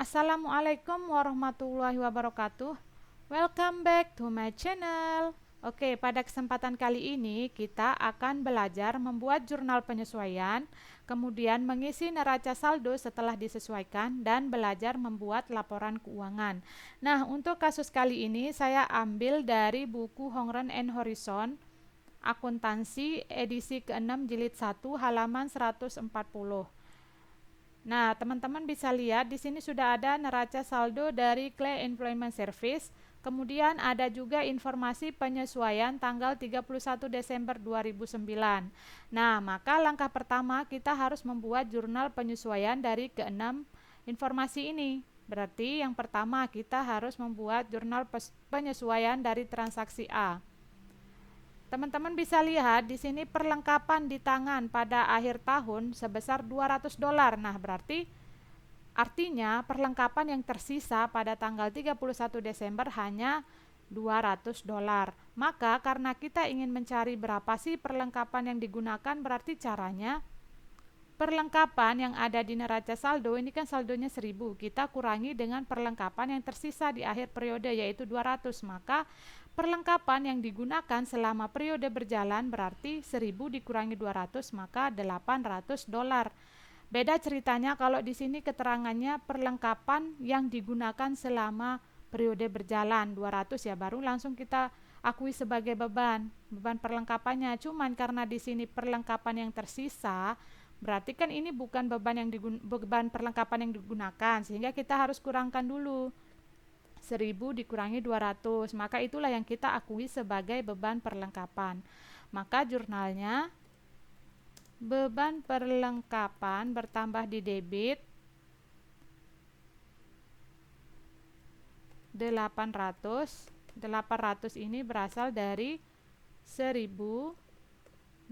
Assalamualaikum warahmatullahi wabarakatuh. Welcome back to my channel. Oke, pada kesempatan kali ini kita akan belajar membuat jurnal penyesuaian, kemudian mengisi neraca saldo setelah disesuaikan, dan belajar membuat laporan keuangan. Nah, untuk kasus kali ini saya ambil dari buku Hongren and Horizon Akuntansi edisi ke-6 jilid 1 halaman 140. Nah, teman-teman bisa lihat di sini sudah ada neraca saldo dari Clay Employment Service. Kemudian ada juga informasi penyesuaian tanggal 31 Desember 2009. Nah, maka langkah pertama kita harus membuat jurnal penyesuaian dari keenam informasi ini. Berarti yang pertama kita harus membuat jurnal penyesuaian dari transaksi A. Teman-teman bisa lihat di sini perlengkapan di tangan pada akhir tahun sebesar $200. Nah, berarti artinya perlengkapan yang tersisa pada tanggal 31 Desember hanya $200. Maka karena kita ingin mencari berapa sih perlengkapan yang digunakan, berarti caranya perlengkapan yang ada di neraca saldo ini kan saldonya 1000, kita kurangi dengan perlengkapan yang tersisa di akhir periode yaitu 200, maka perlengkapan yang digunakan selama periode berjalan berarti 1000 dikurangi 200 maka $800. Beda ceritanya kalau di sini keterangannya perlengkapan yang digunakan selama periode berjalan 200 ya, baru langsung kita akui sebagai beban perlengkapannya. Cuman karena di sini perlengkapan yang tersisa, berarti kan ini bukan beban perlengkapan yang digunakan, sehingga kita harus kurangkan dulu 1000 dikurangi 200, maka itulah yang kita akui sebagai beban perlengkapan. Maka jurnalnya beban perlengkapan bertambah di debit 800. 800 ini berasal dari 1000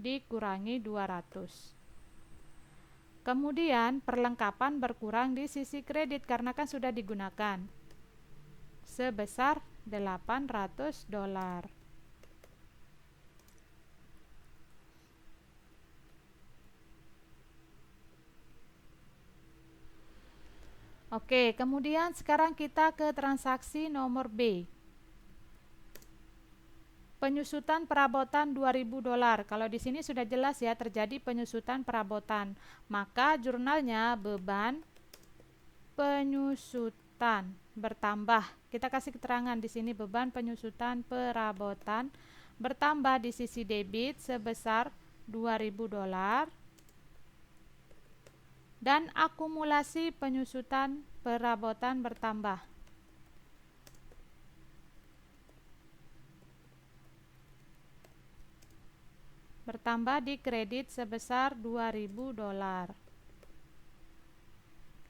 dikurangi 200. Kemudian perlengkapan berkurang di sisi kredit karena kan sudah digunakan sebesar $800. Oke, kemudian sekarang kita ke transaksi nomor B. Penyusutan perabotan $2000. Kalau di sini sudah jelas ya terjadi penyusutan perabotan. Maka jurnalnya beban penyusutan bertambah. Kita kasih keterangan di sini beban penyusutan perabotan bertambah di sisi debit sebesar $2000 dan akumulasi penyusutan perabotan bertambah. Bertambah di kredit sebesar $2000.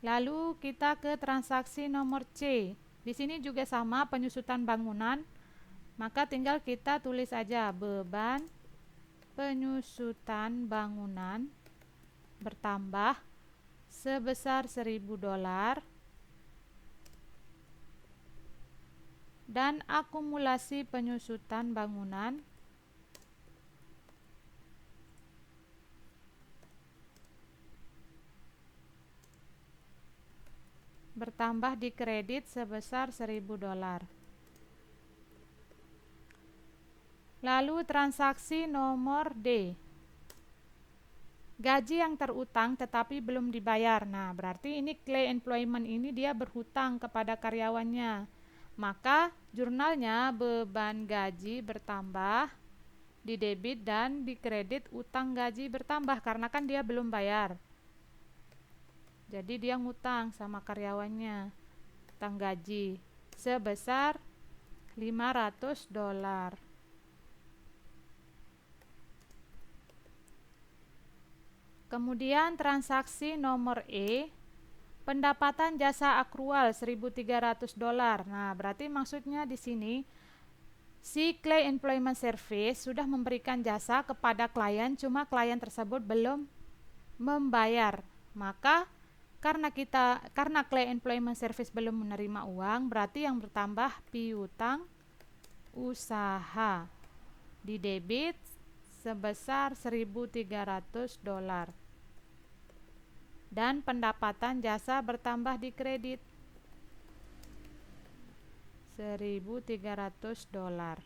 Lalu kita ke transaksi nomor C. Di sini juga sama penyusutan bangunan, maka tinggal kita tulis aja beban penyusutan bangunan bertambah sebesar $1000 dan akumulasi penyusutan bangunan bertambah di kredit sebesar $1000. Lalu transaksi nomor D. Gaji yang terutang tetapi belum dibayar. Nah, berarti ini Clay Employment ini dia berhutang kepada karyawannya. Maka jurnalnya beban gaji bertambah di debit dan di kredit utang gaji bertambah karena kan dia belum bayar. Jadi dia ngutang sama karyawannya utang gaji sebesar $500. Kemudian transaksi nomor E, pendapatan jasa akrual $1.300. Nah, berarti maksudnya di sini si Clay Employment Service sudah memberikan jasa kepada klien, cuma klien tersebut belum membayar. Maka karena Clay Employment Service belum menerima uang, berarti yang bertambah piutang usaha di debit sebesar $1.300 dan pendapatan jasa bertambah di kredit $1.300.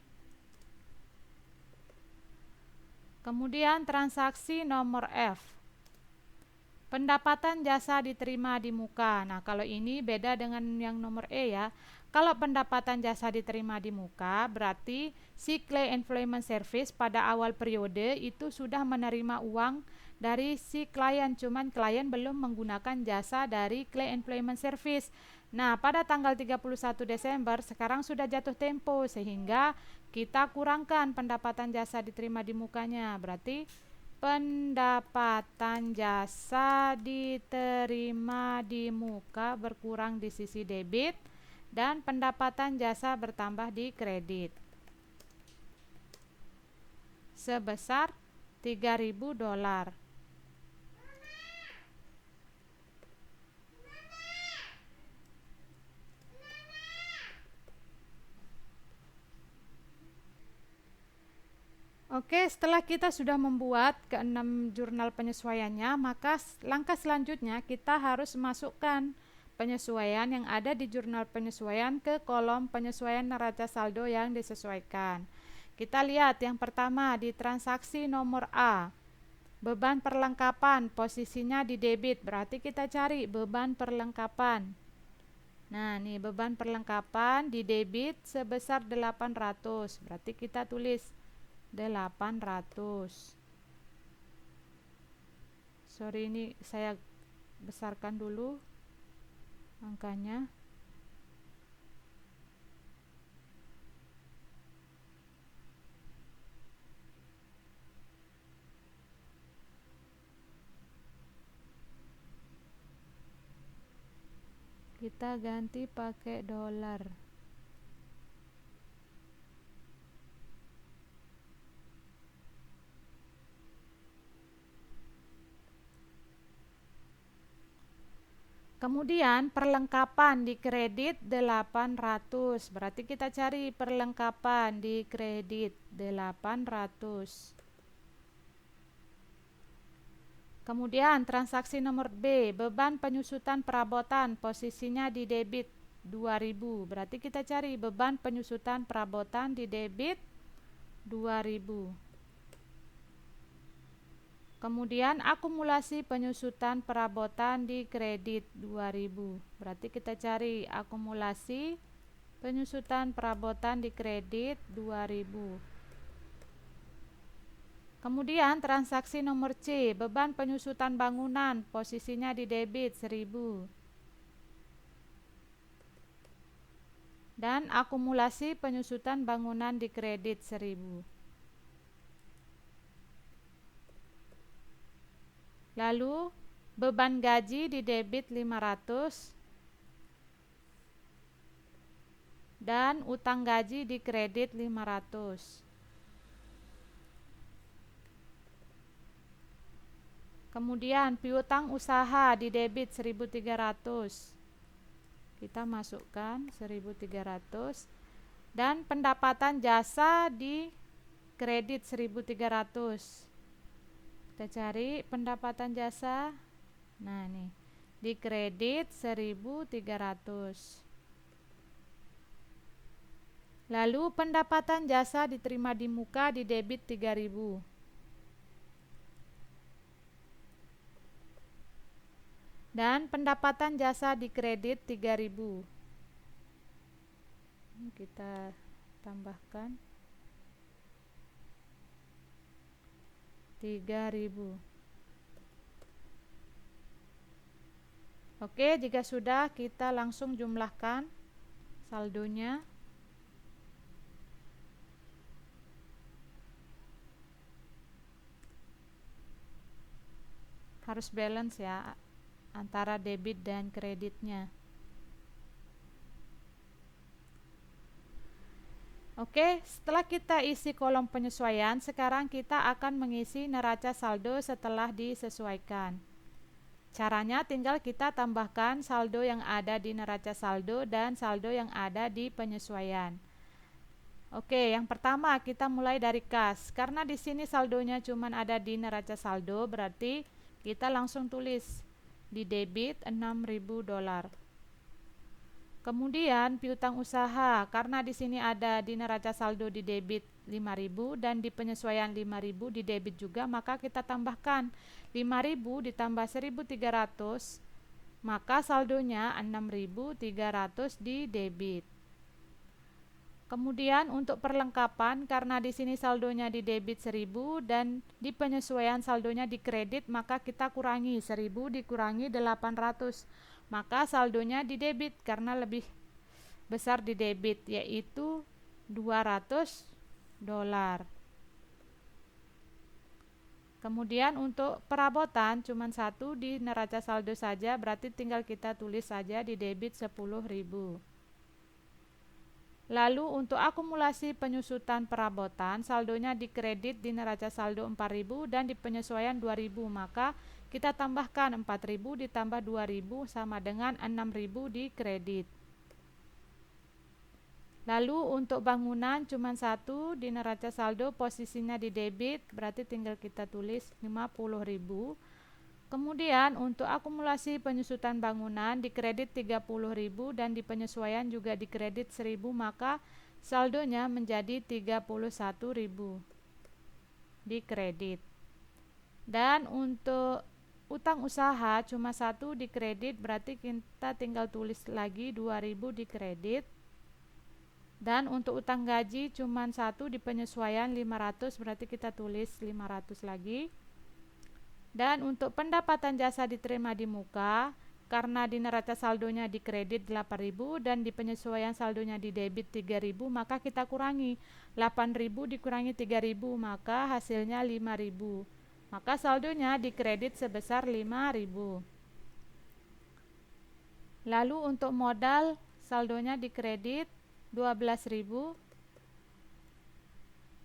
Kemudian transaksi nomor F, pendapatan jasa diterima di muka. Nah, kalau ini beda dengan yang nomor E ya. Kalau pendapatan jasa diterima di muka, berarti si Clay Employment Service pada awal periode itu sudah menerima uang dari si klien, cuman klien belum menggunakan jasa dari Clay Employment Service. Nah, pada tanggal 31 Desember sekarang sudah jatuh tempo, sehingga kita kurangkan pendapatan jasa diterima di mukanya. Berarti pendapatan jasa diterima di muka berkurang di sisi debit dan pendapatan jasa bertambah di kredit sebesar $3.000. Oke, setelah kita sudah membuat ke-6 jurnal penyesuaiannya, maka langkah selanjutnya kita harus masukkan penyesuaian yang ada di jurnal penyesuaian ke kolom penyesuaian neraca saldo yang disesuaikan. Kita lihat yang pertama di transaksi nomor A. Beban perlengkapan posisinya di debit, berarti kita cari beban perlengkapan. Nah, nih beban perlengkapan di debit sebesar 800, berarti kita tulis 800. Sorry, ini saya besarkan dulu angkanya. Kita ganti pakai dolar. Kemudian perlengkapan di kredit 800. Berarti kita cari perlengkapan di kredit 800. Kemudian transaksi nomor B, beban penyusutan perabotan posisinya di debit 2000. Berarti kita cari beban penyusutan perabotan di debit 2000. Kemudian akumulasi penyusutan perabotan di kredit 2000. Berarti kita cari akumulasi penyusutan perabotan di kredit 2000. Kemudian transaksi nomor C, beban penyusutan bangunan posisinya di debit 1000. Dan akumulasi penyusutan bangunan di kredit 1000. Lalu beban gaji di debit 500 dan utang gaji di kredit 500. Kemudian piutang usaha di debit 1300. Kita masukkan 1300 dan pendapatan jasa di kredit 1300. Kita cari pendapatan jasa. Nah, nih di kredit 1300. Lalu pendapatan jasa diterima di muka di debit 3000. Dan pendapatan jasa di kredit 3000. Kita tambahkan 3000. Oke, jika sudah kita langsung jumlahkan saldonya. Harus balance ya antara debit dan kreditnya. Oke, setelah kita isi kolom penyesuaian, sekarang kita akan mengisi neraca saldo setelah disesuaikan. Caranya tinggal kita tambahkan saldo yang ada di neraca saldo dan saldo yang ada di penyesuaian. Oke, yang pertama kita mulai dari kas. Karena di sini saldonya cuma ada di neraca saldo, berarti kita langsung tulis di debit $6.000. Kemudian piutang usaha, karena di sini ada di neraca saldo di debit 5.000 dan di penyesuaian 5.000 di debit juga, maka kita tambahkan 5.000 ditambah 1.300, maka saldonya 6.300 di debit. Kemudian untuk perlengkapan, karena di sini saldonya di debit 1.000 dan di penyesuaian saldonya di kredit, maka kita kurangi 1.000 dikurangi 800. Maka saldonya di debit karena lebih besar di debit, yaitu $200. Kemudian untuk perabotan cuma satu di neraca saldo saja, berarti tinggal kita tulis saja di debit 10.000. Lalu untuk akumulasi penyusutan perabotan, saldonya di kredit di neraca saldo 4.000 dan di penyesuaian 2.000, maka kita tambahkan 4.000 ditambah 2.000 sama dengan 6.000 di kredit. Lalu untuk bangunan cuma satu di neraca saldo, posisinya di debit, berarti tinggal kita tulis 50.000. Kemudian untuk akumulasi penyusutan bangunan di kredit 30.000 dan di penyesuaian juga di kredit 1.000, maka saldonya menjadi 31.000 di kredit. Dan untuk utang usaha cuma satu di kredit, berarti kita tinggal tulis lagi 2.000 di kredit. Dan untuk utang gaji cuma satu di penyesuaian 500, berarti kita tulis 500 lagi. Dan untuk pendapatan jasa diterima di muka, karena di neraca saldonya di kredit 8.000 dan di penyesuaian saldonya di debit 3.000, maka kita kurangi 8.000 dikurangi 3.000, maka hasilnya 5.000. Maka saldonya di kredit sebesar 5.000. Lalu untuk modal, saldonya di kredit 12.000,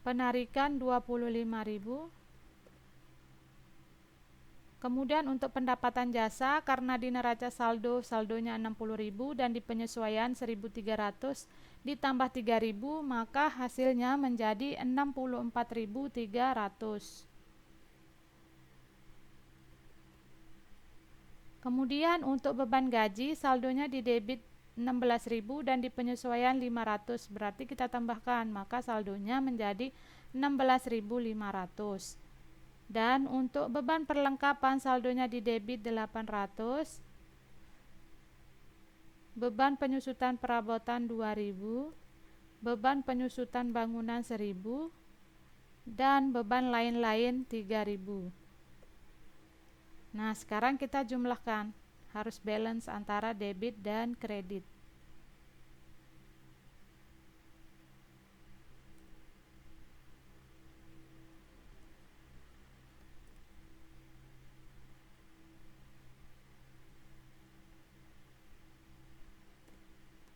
penarikan 25.000. Kemudian untuk pendapatan jasa, karena di neraca saldonya 60.000 dan di penyesuaian 1.300 ditambah 3.000, maka hasilnya menjadi 64.300. Kemudian untuk beban gaji, saldonya di debit 16.000 dan di penyesuaian 500, berarti kita tambahkan, maka saldonya menjadi 16.500. Dan untuk beban perlengkapan, saldonya di debit 800, beban penyusutan perabotan 2.000, beban penyusutan bangunan 1.000, dan beban lain-lain 3.000. Nah, sekarang kita jumlahkan, harus balance antara debit dan kredit.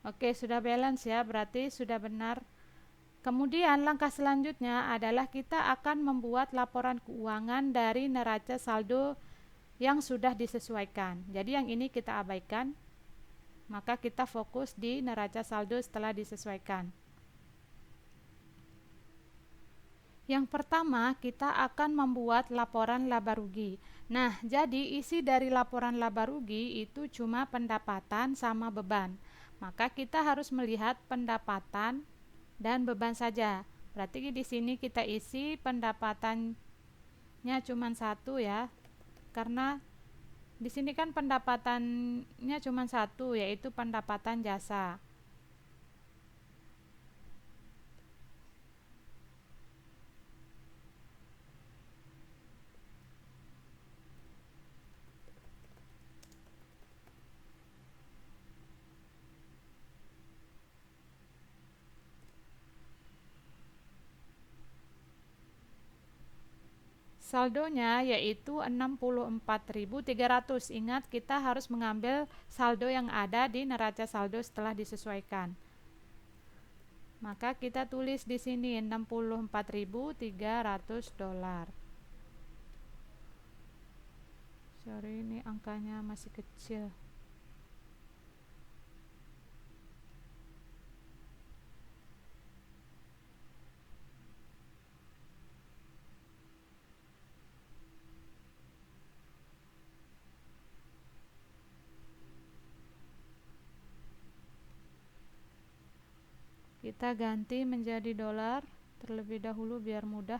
Oke, sudah balance ya, berarti sudah benar. Kemudian langkah selanjutnya adalah kita akan membuat laporan keuangan dari neraca saldo yang sudah disesuaikan. Jadi yang ini kita abaikan, maka kita fokus di neraca saldo setelah disesuaikan. Yang pertama, kita akan membuat laporan laba rugi. Nah, jadi isi dari laporan laba rugi itu cuma pendapatan sama beban. Maka kita harus melihat pendapatan dan beban saja. Berarti di sini kita isi pendapatannya cuma satu ya. Karena di sini kan pendapatannya cuma satu, yaitu pendapatan jasa. Saldonya yaitu 64.300. Ingat, kita harus mengambil saldo yang ada di neraca saldo setelah disesuaikan. Maka kita tulis di sini $64.300. Sorry, ini angkanya masih kecil. Kita ganti menjadi dolar terlebih dahulu biar mudah.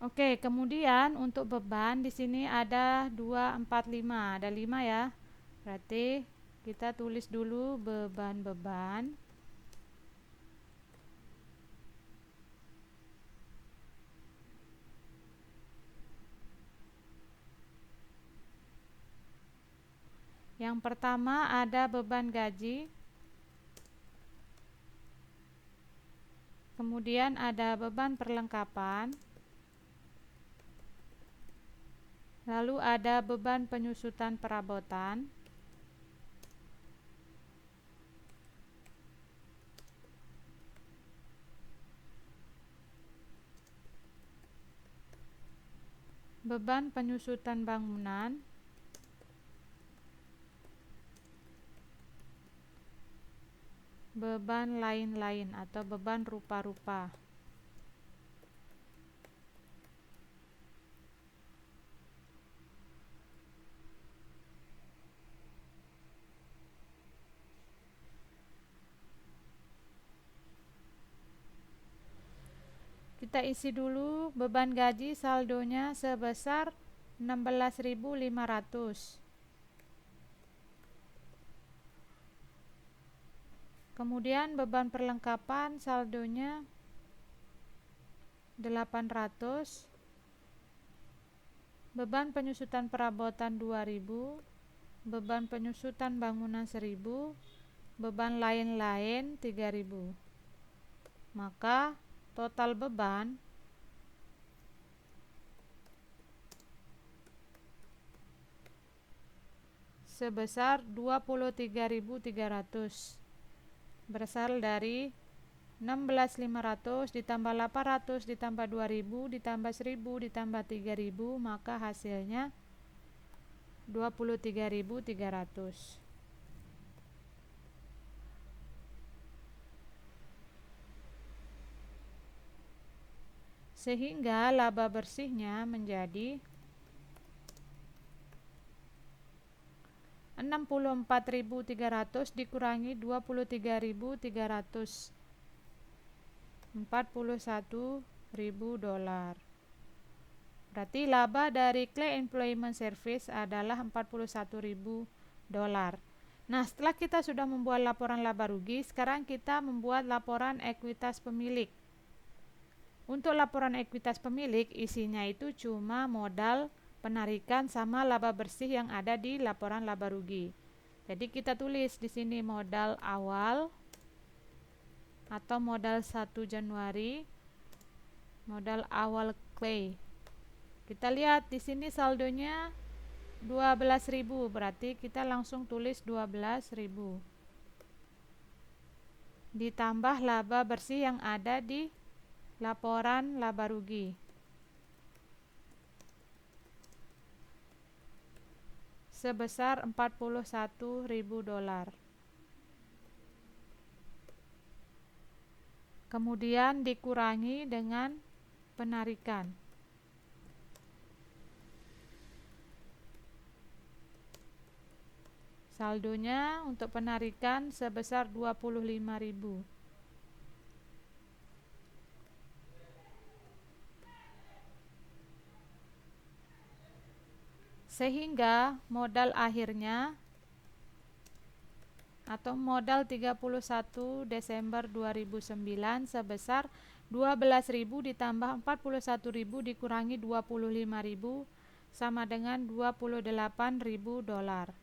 Oke, kemudian untuk beban di sini ada 245, ada 5 ya. Berarti kita tulis dulu beban-beban. Yang pertama ada beban gaji. Kemudian ada beban perlengkapan. Lalu ada beban penyusutan perabotan. Beban penyusutan bangunan. Beban lain-lain atau beban rupa-rupa. Kita isi dulu beban gaji saldonya sebesar 16.500. Kemudian beban perlengkapan saldonya 800. Beban penyusutan perabotan 2000. Beban penyusutan bangunan 1000. Beban lain-lain 3000. Maka total beban sebesar 23.300, berasal dari 16.500 ditambah 800 ditambah 2000 ditambah 1000 ditambah 3000, maka hasilnya 23.300. Sehingga laba bersihnya menjadi 64.300 dikurangi 23.300, 41.000 dolar. Berarti laba dari Clay Employment Service adalah 41.000 dolar. Nah, setelah kita sudah membuat laporan laba rugi, sekarang kita membuat laporan ekuitas pemilik. Untuk laporan ekuitas pemilik, isinya itu cuma modal penarikan sama laba bersih yang ada di laporan laba rugi. Jadi kita tulis di sini modal awal atau modal 1 Januari, modal awal Clay. Kita lihat di sini saldonya 12.000, berarti kita langsung tulis 12.000. Ditambah laba bersih yang ada di laporan laba rugi sebesar 41.000 dolar. Kemudian dikurangi dengan penarikan. Saldonya untuk penarikan sebesar 25.000. Sehingga modal akhirnya atau modal 31 Desember 2009 sebesar 12.000 ditambah 41.000 dikurangi 25.000 sama dengan 28.000 dolar.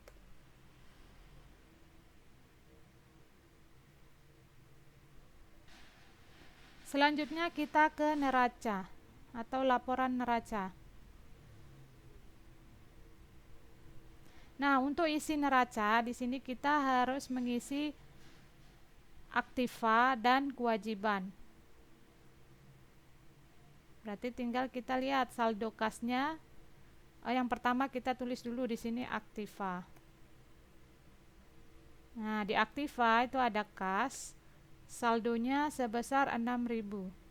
Selanjutnya kita ke neraca atau laporan neraca. Nah, untuk isi neraca di sini kita harus mengisi aktiva dan kewajiban. Berarti tinggal kita lihat saldo kasnya Yang pertama kita tulis dulu di sini aktiva. Nah, di aktiva itu ada kas, saldonya sebesar 6.000.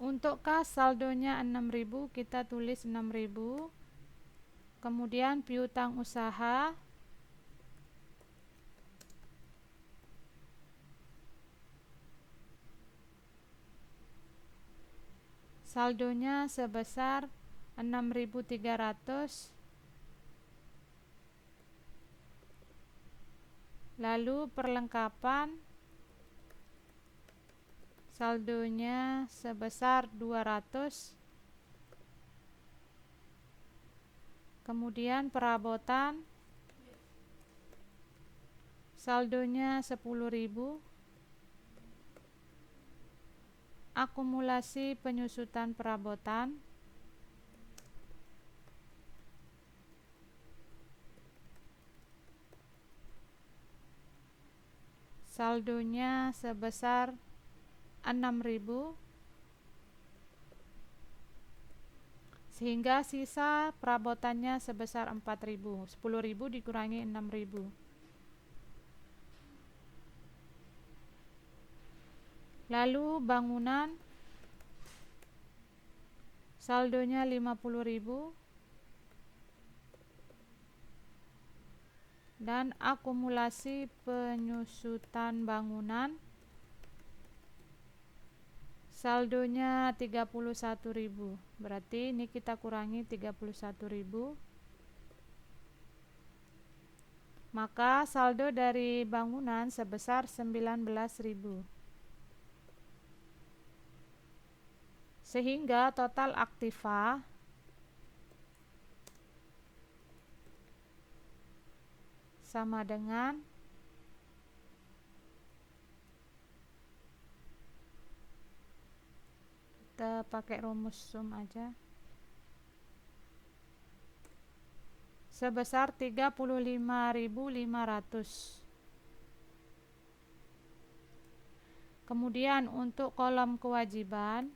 Untuk kas saldonya 6.000, kita tulis 6.000. Kemudian piutang usaha saldonya sebesar 6.300. Lalu perlengkapan saldonya sebesar 200. Kemudian perabotan saldonya 10.000. Akumulasi penyusutan perabotan saldonya sebesar 6.000, sehingga sisa perabotannya sebesar 4.000. 10.000 dikurangi 6.000. Lalu bangunan saldonya 50.000 dan akumulasi penyusutan bangunan saldonya 31.000. Berarti ini kita kurangi 31.000. Maka saldo dari bangunan sebesar 19.000. Sehingga total aktiva sama dengan kita pakai rumus sum aja, sebesar 35.500. Kemudian untuk kolom kewajiban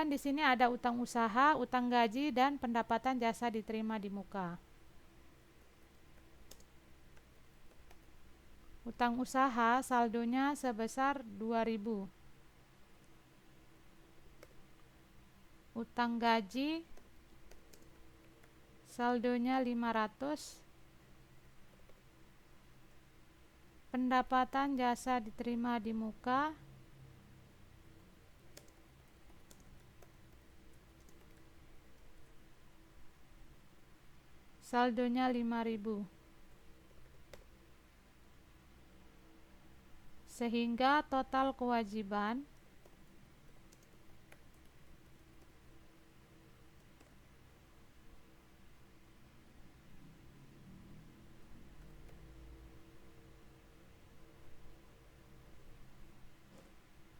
di sini ada utang usaha, utang gaji, dan pendapatan jasa diterima di muka. Utang usaha saldonya sebesar 2.000. Utang gaji saldonya 500. Pendapatan jasa diterima di muka saldonya 5.000. Sehingga total kewajiban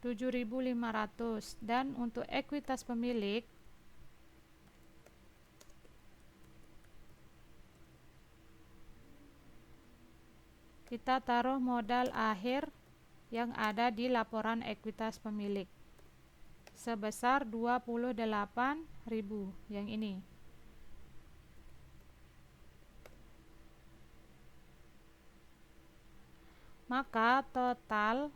Rp7.500. Dan untuk ekuitas pemilik kita taruh modal akhir yang ada di laporan ekuitas pemilik sebesar 28.000 yang ini. Maka total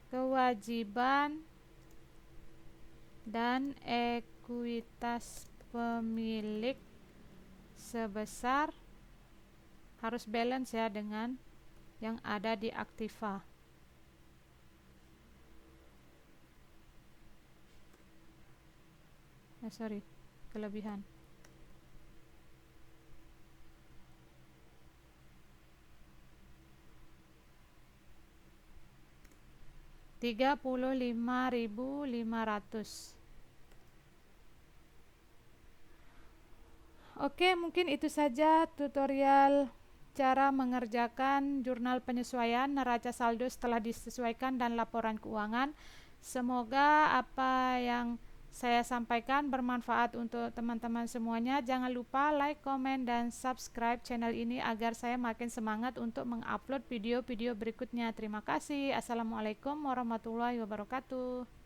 kewajiban dan ekuitas pemilik sebesar, harus balance ya dengan yang ada di aktiva. Kelebihan. Rp35.500. Oke, mungkin itu saja tutorial cara mengerjakan jurnal penyesuaian neraca saldo setelah disesuaikan dan laporan keuangan. Semoga apa yang saya sampaikan bermanfaat untuk teman-teman semuanya. Jangan lupa like, komen, dan subscribe channel ini agar saya makin semangat untuk mengupload video-video berikutnya. Terima kasih. Assalamualaikum warahmatullahi wabarakatuh.